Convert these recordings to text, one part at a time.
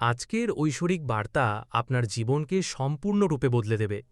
আজকের ঐশ্বরিক বার্তা আপনার জীবনকে সম্পূর্ণরূপে বদলে দেবে।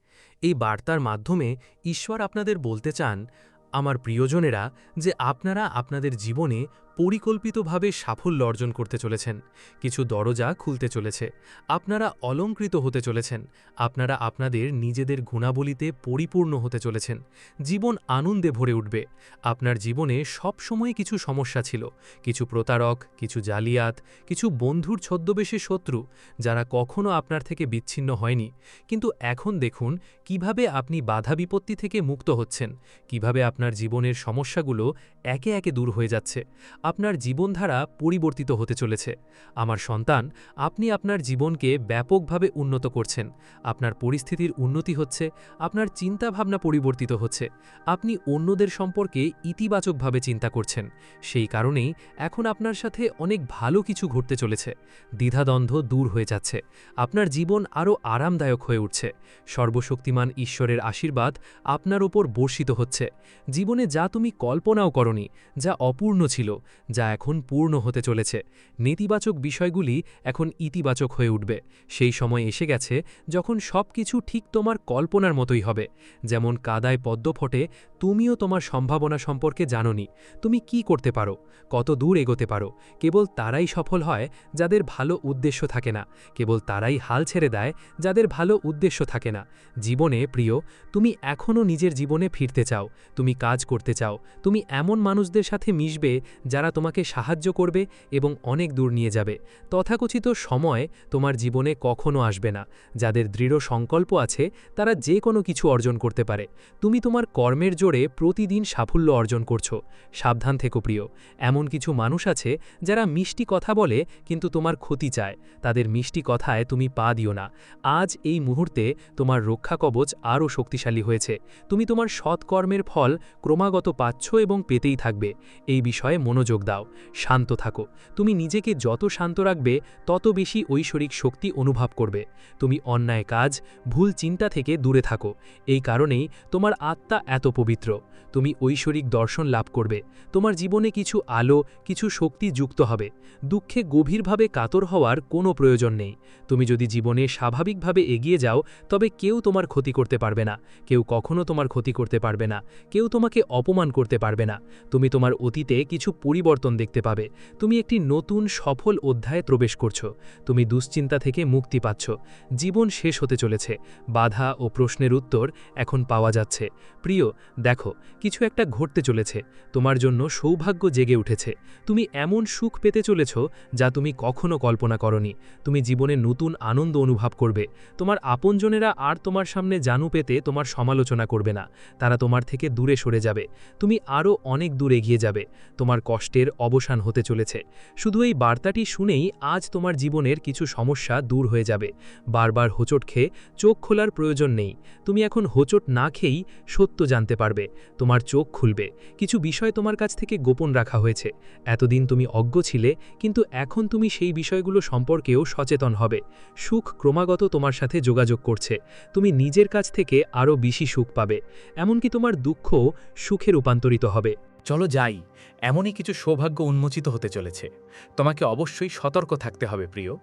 এই বার্তার মাধ্যমে ঈশ্বর আপনাদের বলতে চান, আমার প্রিয়জনেরা, যে আপনারা আপনাদের জীবনে পরিকল্পিতভাবে সাফল্য অর্জন করতে চলেছেন। কিছু দরজা খুলতে চলেছে। আপনারা অলংকৃত হতে চলেছেন। আপনারা আপনাদের নিজেদের গুণাবলীতে পরিপূর্ণ হতে চলেছেন। জীবন আনন্দে ভরে উঠবে। আপনার জীবনে সবসময় কিছু সমস্যা ছিল, কিছু প্রতারক, কিছু জালিয়াত, কিছু বন্ধুর ছদ্মবেশে শত্রু, যারা কখনো আপনার থেকে বিচ্ছিন্ন হয়নি। কিন্তু এখন দেখুন কিভাবে আপনি বাধা বিপত্তি থেকে মুক্ত হচ্ছেন, কিভাবে আপনার জীবনের সমস্যাগুলো একে একে দূর হয়ে যাচ্ছে। আপনার জীবনধারা পরিবর্তিত হতে চলেছে। আমার সন্তান, আপনি আপনার জীবনকে ব্যাপকভাবে উন্নত করছেন। আপনার পরিস্থিতির উন্নতি হচ্ছে, আপনার চিন্তাভাবনা পরিবর্তিত হচ্ছে। আপনি অন্যদের সম্পর্কে ইতিবাচকভাবে চিন্তা করছেন। সেই কারণেই এখন আপনার সাথে অনেক ভালো কিছু ঘটতে চলেছে। দ্বিধাদ্বন্দ্ব দূর হয়ে যাচ্ছে। আপনার জীবন আরও আরামদায়ক হয়ে উঠছে। সর্বশক্তিমান ঈশ্বরের আশীর্বাদ আপনার ওপর বর্ষিত হচ্ছে। জীবনে যা তুমি কল্পনাও করনি, যা অপূর্ণ ছিল, যা এখন পূর্ণ হতে চলেছে। নেতিবাচক বিষয়গুলি এখন ইতিবাচক হয়ে উঠবে। সেই সময় এসে গেছে যখন সবকিছু ঠিক তোমার কল্পনার মতোই হবে। যেমন কাদায় পদ্ম ফোটে, তুমিও তোমার সম্ভাবনা সম্পর্কে জানোনি। তুমি কি করতে পারো, কত দূর এগোতে পারো। কেবল তারাই সফল হয় যাদের ভালো উদ্দেশ্য থাকে না। কেবল তারাই হাল ছেড়ে দেয় যাদের ভালো উদ্দেশ্য থাকে না। জীবনে প্রিয়, তুমি এখনও নিজের জীবনে ফিরতে চাও। তুমি কাজ করতে চাও। তুমি এমন মানুষদের সাথে মিশবে যারা তোমাকে সাহায্য করবে এবং অনেক দূর নিয়ে যাবে। তথাকথিত সময় তোমার জীবনে কখনো আসবে না। যাদের দৃঢ় সংকল্প আছে তারা যে কোনো কিছু অর্জন করতে পারে। তুমি তোমার কর্মের জোরে প্রতিদিন সাফল্য অর্জন করছো। সাবধান থেকো প্রিয়। এমন কিছু মানুষ আছে যারা মিষ্টি কথা বলে কিন্তু তোমার ক্ষতি চায়। তাদের মিষ্টি কথায় তুমি পা দিও না। আজ এই মুহূর্তে তোমার রক্ষা কবচ আরও শক্তিশালী হয়েছে। তুমি তোমার সৎকর্মের ফল ক্রমাগত পাচ্ছ এবং পেতেই থাকবে। এই বিষয়ে মনোযোগ দাও। শান্ত থাকো। তুমি নিজেকে যত শান্ত রাখবে তত বেশি ঐশ্বরিক শক্তি অনুভব করবে। তুমি অন্যায় কাজ, ভুল চিন্তা থেকে দূরে থাকো। এই কারণেই তোমার আত্মা এত পবিত্র। তুমি ঐশ্বরিক দর্শন লাভ করবে। তোমার জীবনে কিছু আলো, কিছু শক্তি যুক্ত হবে। দুঃখে গভীরভাবে কাতর হওয়ার কোনো প্রয়োজন নেই। তুমি যদি জীবনে স্বাভাবিকভাবে এগিয়ে যাও তবে কেউ তোমার ক্ষতি করতে পারবে না। কেউ কখনো তোমার ক্ষতি করতে পারবে না। কেউ তোমাকে অপমান করতে পারবে না। তুমি তোমার অতীতে কিছু পরিবর্তন দেখতে পাবে। তুমি একটি নতুন সফল অধ্যায়ে প্রবেশ করছো। তুমি দুশ্চিন্তা থেকে মুক্তি পাচ্ছ। জীবন শেষ হতে চলেছে। বাধা ও প্রশ্নের উত্তর এখন পাওয়া যাচ্ছে। প্রিয়, দেখো, কিছু একটা ঘটতে চলেছে। তোমার জন্য সৌভাগ্য জেগে উঠেছে। তুমি এমন সুখ পেতে চলেছ যা তুমি কখনো কল্পনা করনি। তুমি জীবনে নতুন আনন্দ অনুভব করবে। তোমার আপনজনেরা আর তোমার সামনে জানু পেতে তোমার সমালোচনা করবে না। তারা তোমার থেকে দূরে সরে যাবে। তুমি আরও অনেক দূর এগিয়ে যাবে। তোমার কষ্টের অবসান হতে চলেছে। শুধু এই বার্তাটি শুনেই আজ তোমার জীবনের কিছু সমস্যা দূর হয়ে যাবে। বারবার হোঁচট খেয়ে চোখ খোলার প্রয়োজন নেই। তুমি এখন হোঁচট না খেয়েই সত্য জানতে পারবে। তোমার চোখ খুলবে। কিছু বিষয় তোমার কাছ থেকে গোপন রাখা হয়েছে। এতদিন তুমি অজ্ঞ ছিলে, কিন্তু এখন তুমি সেই বিষয়গুলো সম্পর্কেও সচেতন হবে। সুখ ক্রমাগত তোমার সাথে যোগাযোগ করছে। তুমি নিজের কাছ থেকে আরও বেশি সুখ পাবে। এমনকি তোমার দুঃখও সুখে রূপান্তরিত হবে। চলো যাই, এমনই কিছু সৌভাগ্য উন্মোচিত হতে চলেছে। তোমাকে অবশ্যই সতর্ক থাকতে হবে প্রিয়।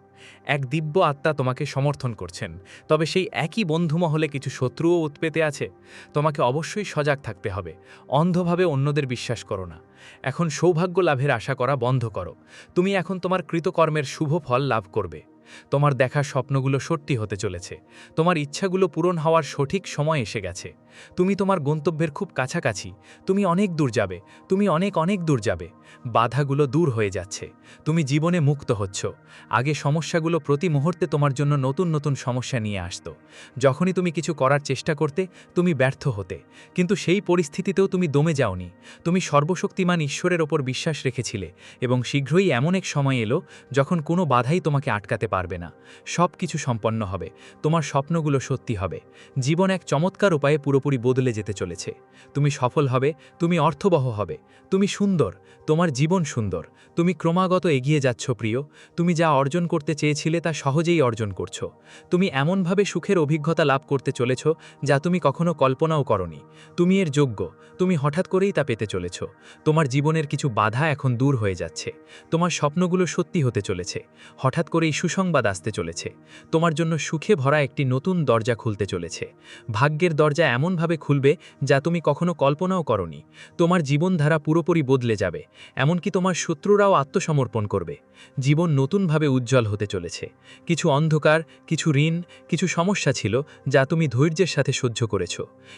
এক দিব্য আত্মা তোমাকে সমর্থন করছেন, তবে সেই একই বন্ধুমহলে কিছু শত্রুও উৎপেতে আছে। তোমাকে অবশ্যই সজাগ থাকতে হবে। অন্ধভাবে অন্যদের বিশ্বাস করো না। এখন সৌভাগ্য লাভের আশা করা বন্ধ করো। তুমি এখন তোমার কৃতকর্মের শুভ ফল লাভ করবে। তোমার দেখা স্বপ্নগুলো সত্যি হতে চলেছে। তোমার ইচ্ছাগুলো পূরণ হওয়ার সঠিক সময় এসে গেছে। তুমি তোমার গন্তব্যের খুব কাছাকাছি। তুমি অনেক দূর যাবে। তুমি অনেক অনেক দূর যাবে। বাধাগুলো দূর হয়ে যাচ্ছে। তুমি জীবনে মুক্ত হচ্ছ। আগে সমস্যাগুলো প্রতি মুহূর্তে তোমার জন্য নতুন নতুন সমস্যা নিয়ে আসতো। যখনই তুমি কিছু করার চেষ্টা করতে, তুমি ব্যর্থ হতে। কিন্তু সেই পরিস্থিতিতেও তুমি দমে যাওনি। তুমি সর্বশক্তিমান ঈশ্বরের ওপর বিশ্বাস রেখেছিলে এবং শীঘ্রই এমন এক সময় এলো যখন কোনো বাধাই তোমাকে আটকাতে পারবে না। সব কিছু সম্পন্ন হবে। তোমার স্বপ্নগুলো সত্যি হবে। জীবন এক চমৎকার উপায়ে পুরোপুরি বদলে যেতে চলেছে। তুমি সফল হবে। তুমি অর্থবহ হবে। তুমি সুন্দর। তোমার জীবন সুন্দর। তুমি ক্রমাগত এগিয়ে যাচ্ছ প্রিয়। তুমি যা অর্জন করতে চেয়েছিলে তা সহজেই অর্জন করছো। তুমি এমনভাবে সুখের অভিজ্ঞতা লাভ করতে চলেছ যা তুমি কখনো কল্পনাও করনি। তুমি এর যোগ্য। তুমি হঠাৎ করেই তা পেতে চলেছ। তোমার জীবনের কিছু বাধা এখন দূর হয়ে যাচ্ছে। তোমার স্বপ্নগুলো সত্যি হতে চলেছে। হঠাৎ করেই সুসংবাদ সুসংবাদ আসতে চলেছে। তোমার জন্য সুখে ভরা একটি নতুন দরজা খুলতে চলেছে। ভাগ্যের দরজা এমনভাবে খুলবে যা তুমি কখনো কল্পনাও করনি। তোমার জীবনধারা পুরোপুরি বদলে যাবে, এমনকি তোমার শত্রুরাও আত্মসমর্পণ করবে। জীবন নতুনভাবে উজ্জ্বল হতে চলেছে। কিছু অন্ধকার, কিছু ঋণ, কিছু সমস্যা ছিল যা তুমি ধৈর্যের সাথে সহ্য করেছ।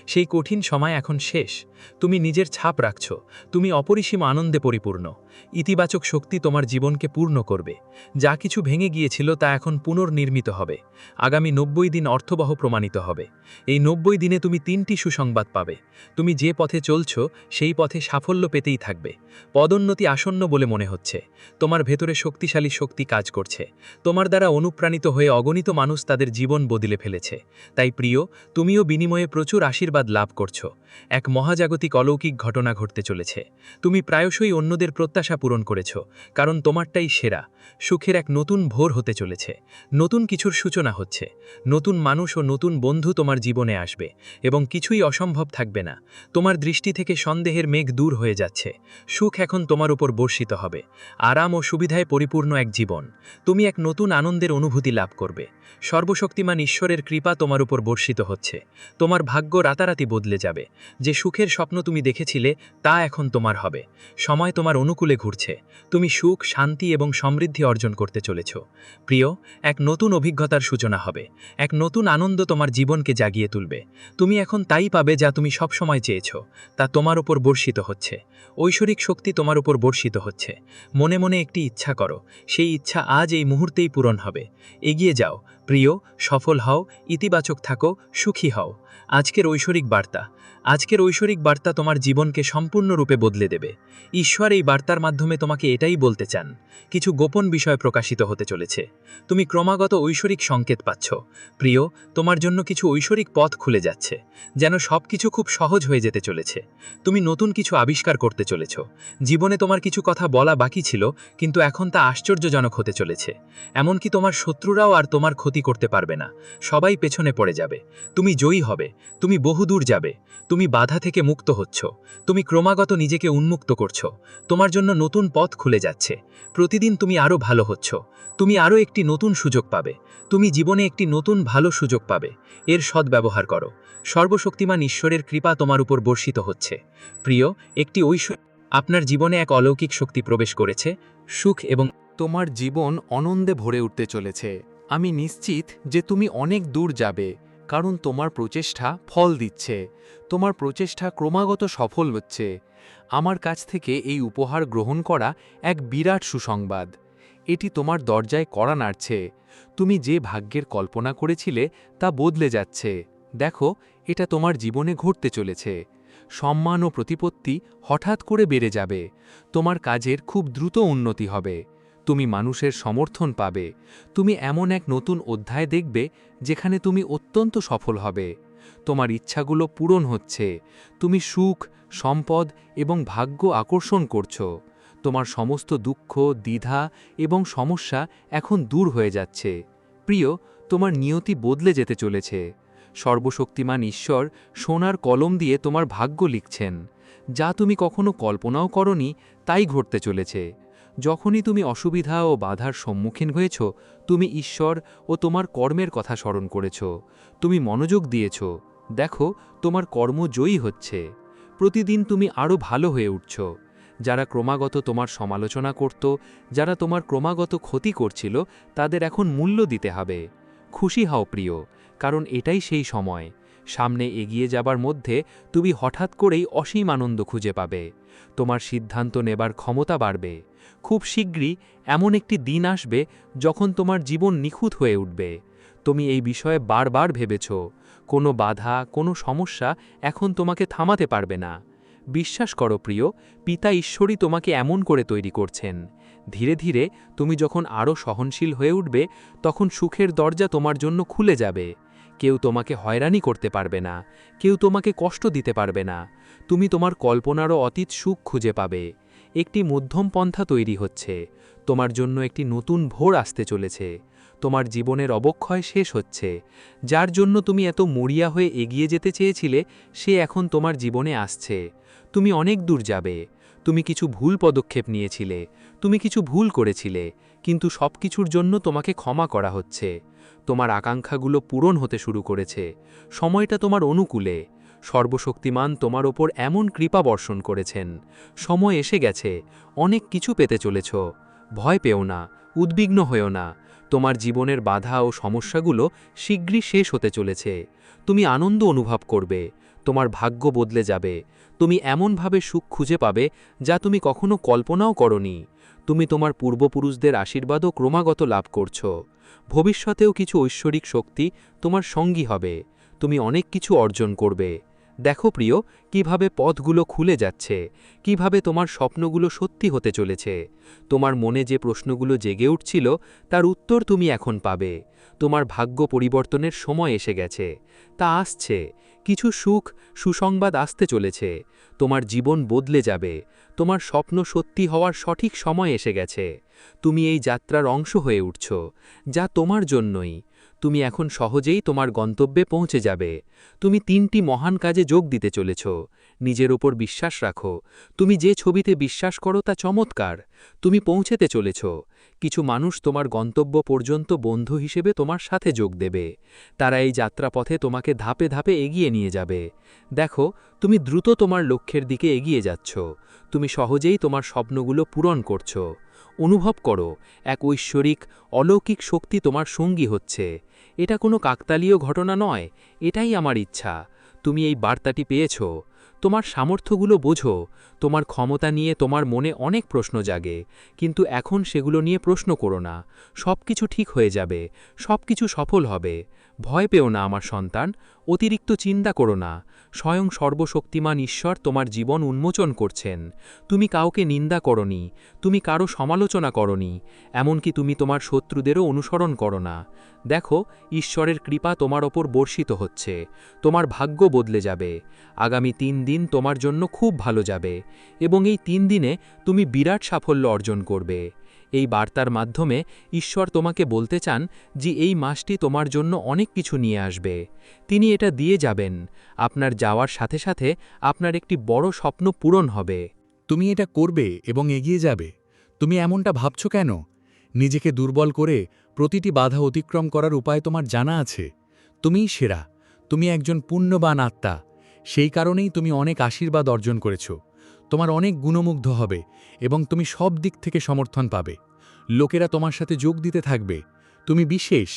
সেই কঠিন সময় এখন শেষ। তুমি নিজের ছাপ রাখছ, তুমি অপরিসীম আনন্দে পরিপূর্ণ। ইতিবাচক শক্তি তোমার জীবনকে পূর্ণ করবে। যা কিছু ভেঙে গিয়েছিল তা এখন পুনর্নির্মিত হবে। আগামী 90 দিন অর্থবহ প্রমাণিত হবে। এই 90 দিনে তুমি 3টি সুসংবাদ পাবে। তুমি যে পথে চলছ সেই পথে সাফল্য পেতেই থাকবে। পদোন্নতি আসন্ন বলে মনে হচ্ছে। তোমার ভেতরে শক্তিশালী শক্তি কাজ করছে। তোমার দ্বারা অনুপ্রাণিত হয়ে অগণিত মানুষ তাদের জীবন বদলে ফেলেছে। তাই প্রিয়, তুমিও বিনিময়ে প্রচুর আশীর্বাদ লাভ করছো। এক মহাজাগতিক অলৌকিক ঘটনা ঘটতে চলেছে। তুমি প্রায়শই অন্যদের প্রত্যাশা পূরণ করেছ, কারণ তোমারটাই সেরা। সুখের এক নতুন ভোর হতে চলেছে। নতুন কিছুর সূচনা হচ্ছে। নতুন মানুষ ও নতুন বন্ধু তোমার জীবনে আসবে, এবং কিছুই অসম্ভব থাকবে না। তোমার দৃষ্টি থেকে সন্দেহের মেঘ দূর হয়ে যাচ্ছে। সুখ এখন তোমার উপর বর্ষিত হবে। আরাম ও সুবিধায় পরিপূর্ণ এক জীবন। তুমি এক নতুন আনন্দের অনুভূতি লাভ করবে। সর্বশক্তিমান ঈশ্বরের কৃপা তোমার উপর বর্ষিত হচ্ছে। তোমার ভাগ্য রাতারাতি বদলে যাবে। যে সুখের স্বপ্ন তুমি দেখেছিলে তা এখন তোমার হবে। সময় তোমার অনুকূলে ঘুরছে। তুমি সুখ, শান্তি এবং সমৃদ্ধি অর্জন করতে চলেছ। প্রিয়, এক নতুন অভিজ্ঞতার সূচনা হবে। এক নতুন আনন্দ তোমার জীবনকে জাগিয়ে তুলবে। তুমি এখন তাই পাবে যা তুমি সবসময় চেয়েছ। তা তোমার উপর বর্ষিত হচ্ছে। ঐশ্বরিক শক্তি তোমার উপর বর্ষিত হচ্ছে। মনে মনে একটি ইচ্ছা করো। সেই ইচ্ছা আজ এই মুহূর্তেই পূরণ হবে। এগিয়ে যাও প্রিয়, সফল হও, ইতিবাচক থাকো, সুখী হও। আজকের ঐশ্বরিক বার্তা। আজকের ঐশ্বরিক বার্তা তোমার জীবনকে সম্পূর্ণরূপে বদলে দেবে। ঈশ্বর এই বার্তার মাধ্যমে তোমাকে এটাই বলতে চান। কিছু গোপন বিষয় প্রকাশিত হতে চলেছে। তুমি ক্রমাগত ঐশ্বরিক সংকেত পাচ্ছ। প্রিয়, তোমার জন্য কিছু ঐশ্বরিক পথ খুলে যাচ্ছে। যেন সবকিছু খুব সহজ হয়ে যেতে চলেছে। তুমি নতুন কিছু আবিষ্কার করতে চলেছ। জীবনে তোমার কিছু কথা বলা বাকি ছিল, কিন্তু এখন তা আশ্চর্যজনক হতে চলেছে। এমনকি তোমার শত্রুরাও আর তোমার ক্ষতি করতে পারবে না। সবাই পেছনে পড়ে যাবে। তুমি জয়ী হবে। তুমি বহুদূর যাবে। তুমি বাধা থেকে মুক্ত হচ্ছ। তুমি ক্রমাগত নিজেকে উন্মুক্ত করছো। তোমার জন্য নতুন পথ খুলে যাচ্ছে। প্রতিদিন তুমি আরও ভালো হচ্ছ। তুমি আরও একটি নতুন সুযোগ পাবে। তুমি জীবনে একটি নতুন ভালো সুযোগ পাবে। এর সদ্ব্যবহার করো। সর্বশক্তিমান ঈশ্বরের কৃপা তোমার উপর বর্ষিত হচ্ছে। প্রিয়, একটি আপনার জীবনে এক অলৌকিক শক্তি প্রবেশ করেছে। সুখ এবং তোমার জীবন আনন্দে ভরে উঠতে চলেছে। আমি নিশ্চিত যে তুমি অনেক দূর যাবে, কারণ তোমার প্রচেষ্টা ফল দিচ্ছে। তোমার প্রচেষ্টা ক্রমাগত সফল হচ্ছে। আমার কাছ থেকে এই উপহার গ্রহণ করা এক বিরাট সুসংবাদ। এটি তোমার দরজায় কড়া নাড়ছে। তুমি যে ভাগ্যের কল্পনা করেছিলে তা বদলে যাচ্ছে। দেখো, এটা তোমার জীবনে ঘটতে চলেছে। সম্মান ও প্রতিপত্তি হঠাৎ করে বেড়ে যাবে। তোমার কাজের খুব দ্রুত উন্নতি হবে। তুমি মানুষের সমর্থন পাবে। তুমি এমন এক নতুন অধ্যায় দেখবে যেখানে তুমি অত্যন্ত সফল হবে। তোমার ইচ্ছাগুলো পূরণ হচ্ছে। তুমি সুখ, সম্পদ এবং ভাগ্য আকর্ষণ করছো। তোমার সমস্ত দুঃখ, দ্বিধা এবং সমস্যা এখন দূর হয়ে যাচ্ছে। প্রিয়, তোমার নিয়তি বদলে যেতে চলেছে। সর্বশক্তিমান ঈশ্বর সোনার কলম দিয়ে তোমার ভাগ্য লিখছেন। যা তুমি কখনো কল্পনাও করনি তাই ঘটতে চলেছে। যখনই তুমি অসুবিধা ও বাধার সম্মুখীন হয়েছ, তুমি ঈশ্বর ও তোমার কর্মের কথা স্মরণ করেছ। তুমি মনোযোগ দিয়েছ। দেখো, তোমার কর্ম জয়ী হচ্ছে। প্রতিদিন তুমি আরও ভালো হয়ে উঠছ। যারা ক্রমাগত তোমার সমালোচনা করত, যারা তোমার ক্রমাগত ক্ষতি করছিল, তাদের এখন মূল্য দিতে হবে। খুশি হও প্রিয়, কারণ এটাই সেই সময়। সামনে এগিয়ে যাবার মধ্যে তুমি হঠাৎ করেই অসীম আনন্দ খুঁজে পাবে। তোমার সিদ্ধান্ত নেবার ক্ষমতা বাড়বে। খুব শীঘ্রই এমন একটি দিন আসবে যখন তোমার জীবন নিখুঁত হয়ে উঠবে। তুমি এই বিষয়ে বারবার ভেবেছ। কোনো বাধা, কোনো সমস্যা এখন তোমাকে থামাতে পারবে না। বিশ্বাস করো প্রিয়, পিতা ঈশ্বরই তোমাকে এমন করে তৈরি করছেন। ধীরে ধীরে তুমি যখন আরও সহনশীল হয়ে উঠবে, তখন সুখের দরজা তোমার জন্য খুলে যাবে। কেউ তোমাকে হয়রানি করতে পারবে না। কেউ তোমাকে কষ্ট দিতে পারবে না। তুমি তোমার কল্পনারও অতীত সুখ খুঁজে পাবে। একটি মধ্যম পন্থা তৈরি হচ্ছে। তোমার জন্য একটি নতুন ভোর আসতে চলেছে। তোমার জীবনের অবক্ষয় শেষ হচ্ছে। যার জন্য তুমি এত মরিয়া হয়ে এগিয়ে যেতে চেয়েছিলে, সে এখন তোমার জীবনে আসছে। তুমি অনেক দূর যাবে। তুমি কিছু ভুল পদক্ষেপ নিয়েছিলে। তুমি কিছু ভুল করেছিলে। কিন্তু সবকিছুর জন্য তোমাকে ক্ষমা করা হচ্ছে। তোমার আকাঙ্ক্ষাগুলো পূরণ হতে শুরু করেছে। সময়টা তোমার অনুকূলে। সর্বশক্তিমান তোমার ওপর এমন কৃপা বর্ষণ করেছেন। সময় এসে গেছে, অনেক কিছু পেতে চলেছ। ভয় পেও না, উদ্বিগ্ন হয়েও না। তোমার জীবনের বাধা ও সমস্যাগুলো শীঘ্রই শেষ হতে চলেছে। তুমি আনন্দ অনুভব করবে, তোমার ভাগ্য বদলে যাবে। তুমি এমনভাবে সুখ খুঁজে পাবে যা তুমি কখনো কল্পনাও করনি। তুমি তোমার পূর্বপুরুষদের আশীর্বাদও ক্রমাগত লাভ করছো। ভবিষ্যতেও কিছু ঐশ্বরিক শক্তি তোমার সঙ্গী হবে। তুমি অনেক কিছু অর্জন করবে। দেখো প্রিয়, কিভাবে পথগুলো খুলে যাচ্ছে, কিভাবে তোমার স্বপ্নগুলো সত্যি হতে চলেছে। তোমার মনে যে প্রশ্নগুলো জেগে উঠছিল তার উত্তর তুমি এখন পাবে। তোমার ভাগ্য পরিবর্তনের সময় এসে গেছে, তা আসছে। কিছু সুখ, সুসংবাদ আসতে চলেছে। তোমার জীবন বদলে যাবে। তোমার স্বপ্ন সত্যি হওয়ার সঠিক সময় এসে গেছে। তুমি এই যাত্রার অংশ হয়ে উঠছ, যা তোমার জন্যই। তুমি এখন সহজেই তোমার গন্তব্যে পৌঁছে যাবে। তুমি 3টি মহান কাজে যোগ দিতে চলেছ। নিজের ওপর বিশ্বাস রাখো। তুমি যে ছবিতে বিশ্বাস করো তা চমৎকার। তুমি পৌঁছেতে চলেছ। কিছু মানুষ তোমার গন্তব্য পর্যন্ত বন্ধু হিসেবে তোমার সাথে যোগ দেবে। তারা এই যাত্রাপথে তোমাকে ধাপে ধাপে এগিয়ে নিয়ে যাবে। দেখো, তুমি দ্রুত তোমার লক্ষ্যের দিকে এগিয়ে যাচ্ছ। তুমি সহজেই তোমার স্বপ্নগুলো পূরণ করছো। অনুভব করো, এক ঐশ্বরিক, অলৌকিক শক্তি তোমার সঙ্গী হচ্ছে। এটা কোনো কাকতালীয় ঘটনা নয়, এটাই আমার ইচ্ছা। তুমি এই বার্তাটি পেয়েছ। তোমার সামর্থ্যগুলো বোঝো। তোমার ক্ষমতা নিয়ে তোমার মনে অনেক প্রশ্ন জাগে, কিন্তু এখন সেগুলো নিয়ে প্রশ্ন করো না। সব কিছু ঠিক হয়ে যাবে, সব কিছু সফল হবে। ভয় পেও না আমার সন্তান, অতিরিক্ত চিন্তা করো না। স্বয়ং সর্বশক্তিমান ঈশ্বর তোমার জীবন উন্মোচন করছেন। তুমি কাউকে নিন্দা করনি, তুমি কারো সমালোচনা করনি, এমনকি তুমি তোমার শত্রুদেরও অনুসরণ করো না। দেখো, ঈশ্বরের কৃপা তোমার ওপর বর্ষিত হচ্ছে। তোমার ভাগ্য বদলে যাবে। আগামী 3 দিন তোমার জন্য খুব ভালো যাবে, এবং এই 3 দিনে তুমি বিরাট সাফল্য অর্জন করবে। এই বার্তার মাধ্যমে ঈশ্বর তোমাকে বলতে চান যে এই মাসটি তোমার জন্য অনেক কিছু নিয়ে আসবে। তিনি এটা দিয়ে যাবেন। আপনার যাওয়ার সাথে সাথে আপনার একটি বড় স্বপ্ন পূরণ হবে। তুমি এটা করবে এবং এগিয়ে যাবে। তুমি এমনটা ভাবছো কেন? নিজেকে দুর্বল করে প্রতিটি বাধা অতিক্রম করার উপায় তোমার জানা আছে। তুমিই সেরা। তুমি একজন পুণ্যবান আত্মা। সেই কারণেই তুমি অনেক আশীর্বাদ অর্জন করেছ। তোমার অনেক গুণমুগ্ধ হবে এবং তুমি সব দিক থেকে সমর্থন পাবে। লোকেরা তোমার সাথে যোগ দিতে থাকবে। তুমি বিশেষ।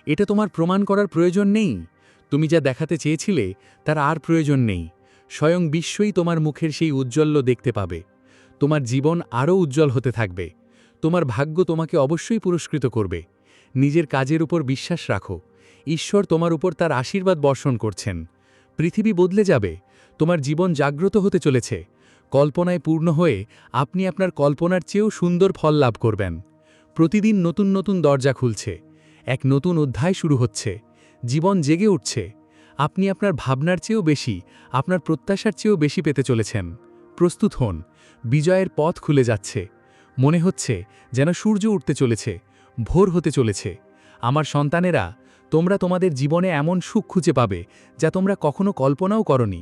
এটা তোমার প্রমাণ করার প্রয়োজন নেই। তুমি যা দেখাতে চেয়েছিলে তার আর প্রয়োজন নেই। স্বয়ং বিশ্বই তোমার মুখের সেই উজ্জ্বল্য দেখতে পাবে। তোমার জীবন আরও উজ্জ্বল হতে থাকবে। তোমার ভাগ্য তোমাকে অবশ্যই পুরস্কৃত করবে। নিজের কাজের উপর বিশ্বাস রাখো। ঈশ্বর তোমার উপর তার আশীর্বাদ বর্ষণ করছেন। পৃথিবী বদলে যাবে। তোমার জীবন জাগ্রত হতে চলেছে। কল্পনায় পূর্ণ হয়ে আপনি আপনার কল্পনার চেয়েও সুন্দর ফল লাভ করবেন। প্রতিদিন নতুন নতুন দরজা খুলছে। এক নতুন অধ্যায় শুরু হচ্ছে। জীবন জেগে উঠছে। আপনি আপনার ভাবনার চেয়েও বেশি, আপনার প্রত্যাশার চেয়েও বেশি পেতে চলেছেন। প্রস্তুত হন। বিজয়ের পথ খুলে যাচ্ছে। মনে হচ্ছে যেন সূর্য উঠতে চলেছে, ভোর হতে চলেছে। আমার সন্তানেরা, তোমরা তোমাদের জীবনে এমন সুখ খুঁজে পাবে যা তোমরা কখনো কল্পনাও করনি।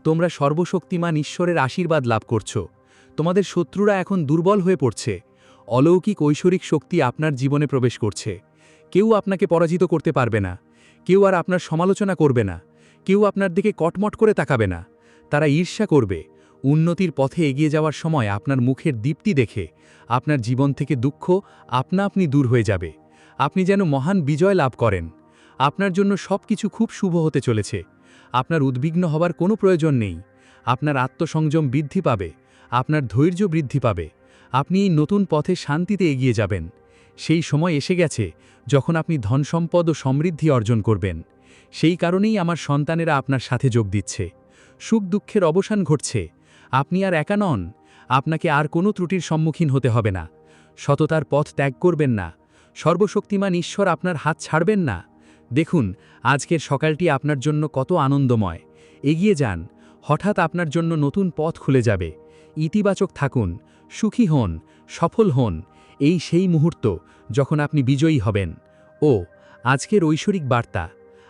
তোমরা সর্বশক্তিমান ঈশ্বরের আশীর্বাদ লাভ করছো। তোমাদের শত্রুরা এখন দুর্বল হয়ে পড়ছে। অলৌকিক ঐশ্বরিক শক্তি আপনার জীবনে প্রবেশ করছে। কেউ আপনাকে পরাজিত করতে পারবে না। কেউ আর আপনার সমালোচনা করবে না। কেউ আপনার দিকে কটমট করে তাকাবে না। তারা ঈর্ষা করবে। উন্নতির পথে এগিয়ে যাওয়ার সময় আপনার মুখের দীপ্তি দেখে আপনার জীবন থেকে দুঃখ আপনা আপনি দূর হয়ে যাবে। আপনি যেন মহান বিজয় লাভ করেন। আপনার জন্য সব কিছু খুব শুভ হতে চলেছে। আপনার উদ্বিগ্ন হবার কোনো প্রয়োজন নেই। আপনার আত্মসংযম বৃদ্ধি পাবে। আপনার ধৈর্য বৃদ্ধি পাবে। আপনি এই নতুন পথে শান্তিতে এগিয়ে যাবেন। সেই সময় এসে গেছে যখন আপনি ধনসম্পদ ও সমৃদ্ধি অর্জন করবেন। সেই কারণেই আমার সন্তানেরা আপনার সাথে যোগ দিচ্ছে। সুখ দুঃখের অবসান ঘটছে। আপনি আর একা নন। আপনাকে আর কোনো ত্রুটির সম্মুখীন হতে হবে না। সততার পথ ত্যাগ করবেন না। সর্বশক্তিমান ঈশ্বর আপনার হাত ছাড়বেন না। দেখুন, আজকের সকালটি আপনার জন্য কত আনন্দময়। এগিয়ে যান। হঠাৎ আপনার জন্য নতুন পথ খুলে যাবে। ইতিবাচক থাকুন, সুখী হন, সফল হন। এই সেই মুহূর্ত যখন আপনি বিজয়ী হবেন। ও আজকের ঐশ্বরিক বার্তা।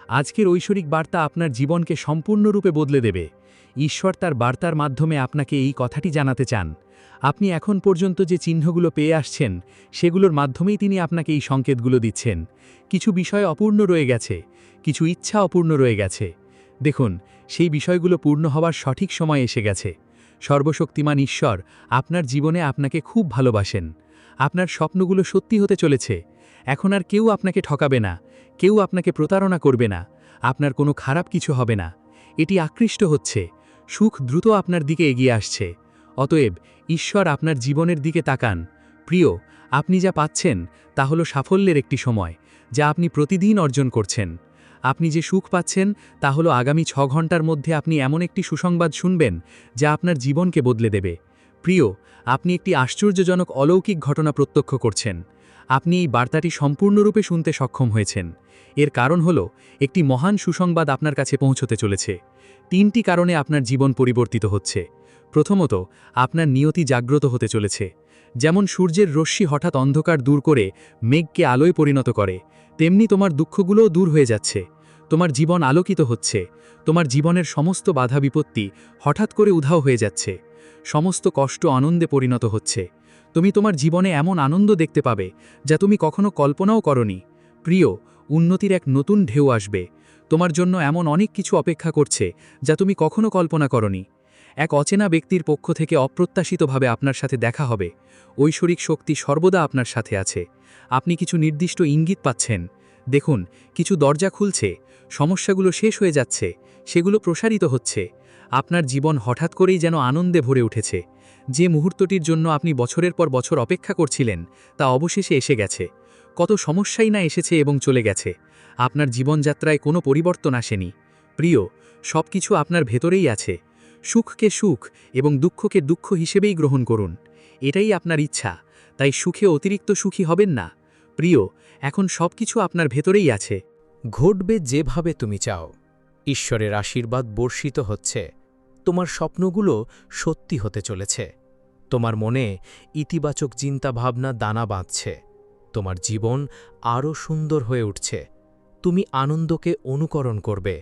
আজকের ঐশ্বরিক বার্তা আপনার জীবনকে সম্পূর্ণরূপে বদলে দেবে। ঈশ্বর তার বার্তার মাধ্যমে আপনাকে এই কথাটি জানাতে চান। আপনি এখন পর্যন্ত যে চিহ্নগুলো পেয়ে আসছেন সেগুলোর মাধ্যমেই তিনি আপনাকে এই সংকেতগুলো দিচ্ছেন। কিছু বিষয় অপূর্ণ রয়ে গেছে, কিছু ইচ্ছা অপূর্ণ রয়ে গেছে। দেখুন, সেই বিষয়গুলো পূর্ণ হওয়ার সঠিক সময় এসে গেছে। সর্বশক্তিমান ঈশ্বর আপনার জীবনে আপনাকে খুব ভালোবাসেন। আপনার স্বপ্নগুলো সত্যি হতে চলেছে। এখন আর কেউ আপনাকে ঠকাবে না, কেউ আপনাকে প্রতারণা করবে না, আপনার কোনো খারাপ কিছু হবে না। এটি আকৃষ্ট হচ্ছে, সুখ দ্রুত আপনার দিকে এগিয়ে আসছে। অতএব ঈশ্বর আপনার জীবনের দিকে তাকান। প্রিয়, আপনি যা পাচ্ছেন তা হলো সাফল্যের একটি সময়, যা আপনি প্রতিদিন অর্জন করছেন। আপনি যে সুখ পাচ্ছেন তা হলো আগামী 6 ঘন্টার মধ্যে আপনি এমন একটি সুসংবাদ শুনবেন যা আপনার জীবনকে বদলে দেবে। প্রিয়, আপনি একটি আশ্চর্যজনক অলৌকিক ঘটনা প্রত্যক্ষ করছেন। আপনি এই বার্তাটি সম্পূর্ণরূপে শুনতে সক্ষম হয়েছেন। এর কারণ হল একটি মহান সুসংবাদ আপনার কাছে পৌঁছতে চলেছে। 3টি কারণে আপনার জীবন পরিবর্তিত হচ্ছে। প্রথমত, আপনার নিয়তি জাগ্রত হতে চলেছে। যেমন সূর্যের রশ্মি হঠাৎ অন্ধকার দূর করে মেঘকে আলোয় পরিণত করে, তেমনি তোমার দুঃখগুলোও দূর হয়ে যাচ্ছে। তোমার জীবন আলোকিত হচ্ছে। তোমার জীবনের সমস্ত বাধা বিপত্তি হঠাৎ করে উধাও হয়ে যাচ্ছে। সমস্ত কষ্ট আনন্দে পরিণত হচ্ছে। তুমি তোমার জীবনে এমন আনন্দ দেখতে পাবে যা তুমি কখনো কল্পনাও করনি। প্রিয়, উন্নতির এক নতুন ঢেউ আসবে। তোমার জন্য এমন অনেক কিছু অপেক্ষা করছে যা তুমি কখনো কল্পনা করনি। এক অচেনা ব্যক্তির পক্ষ থেকে অপ্রত্যাশিতভাবে আপনার সাথে দেখা হবে। ঐশ্বরিক শক্তি সর্বদা আপনার সাথে আছে। আপনি কিছু নির্দিষ্ট ইঙ্গিত পাচ্ছেন। দেখুন, কিছু দরজা খুলছে, সমস্যাগুলো শেষ হয়ে যাচ্ছে, সেগুলো প্রসারিত হচ্ছে। আপনার জীবন হঠাৎ করেই যেন আনন্দে ভরে উঠেছে। যে মুহূর্তটির জন্য আপনি বছরের পর বছর অপেক্ষা করছিলেন তা অবশেষে এসে গেছে। কত সমস্যাই না এসেছে এবং চলে গেছে। আপনার জীবনযাত্রায় কোনো পরিবর্তন আসেনি। প্রিয়, সব কিছু আপনার ভেতরেই আছে। সুখকে সুখ এবং দুঃখকে দুঃখ হিসেবেই গ্রহণ করুন। এটাই আপনার ইচ্ছা, তাই সুখে অতিরিক্ত সুখী হবেন না। প্রিয়, এখন সব কিছু আপনার ভেতরেই আছে। ঘটবে যেভাবে তুমি চাও। ঈশ্বরের আশীর্বাদ বর্ষিত হচ্ছে। তোমার স্বপ্নগুলো সত্যি হতে চলেছে। তোমার মনে ইতিবাচক চিন্তাভাবনা দানা বাঁধছে। তোমার জীবন আরও সুন্দর হয়ে উঠছে। তুমি আনন্দকে অনুকরণ করবে।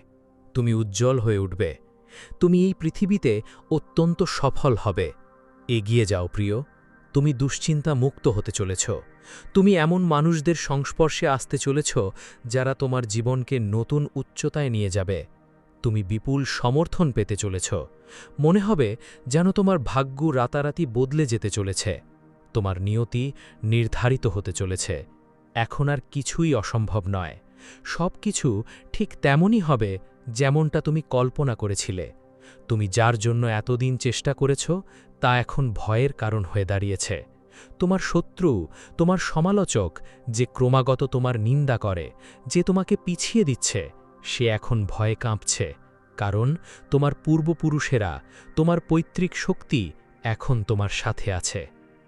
তুমি উজ্জ্বল হয়ে উঠবে। তুমি এই পৃথিবীতে অত্যন্ত সফল হবে। এগিয়ে যাও প্রিয়, তুমি দুশ্চিন্তা মুক্ত হতে চলেছ। তুমি এমন মানুষদের সংস্পর্শে আসতে চলেছ যারা তোমার জীবনকে নতুন উচ্চতায় নিয়ে যাবে। তুমি বিপুল সমর্থন পেতে চলেছ। মনে হবে যেন তোমার ভাগ্য রাতারাতি বদলে যেতে চলেছে। তোমার নিয়তি নির্ধারিত হতে চলেছে। এখন আর কিছুই অসম্ভব নয়। সব কিছু ঠিক তেমনই হবে যেমনটা তুমি কল্পনা করেছিলে। তুমি যার জন্য এতদিন চেষ্টা করেছ তা এখন ভয়ের কারণ হয়ে দাঁড়িয়েছে। তোমার শত্রু, তোমার সমালোচক, যে ক্রমাগত তোমার নিন্দা করে, যে তোমাকে পিছিয়ে দিচ্ছে, সে এখন ভয়ে কাঁপছে। কারণ তোমার পূর্বপুরুষেরা, তোমার পৈতৃক শক্তি এখন তোমার সাথে আছে।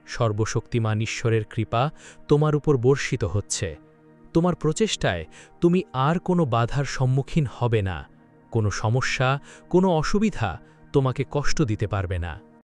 সর্বশক্তিমান ঈশ্বরের কৃপা তোমার উপর বর্ষিত হচ্ছে। তোমার প্রচেষ্টায় তুমি আর কোনো বাধার সম্মুখীন হবে না। কোনো সমস্যা, কোনো অসুবিধা তোমাকে কষ্ট দিতে পারবে না।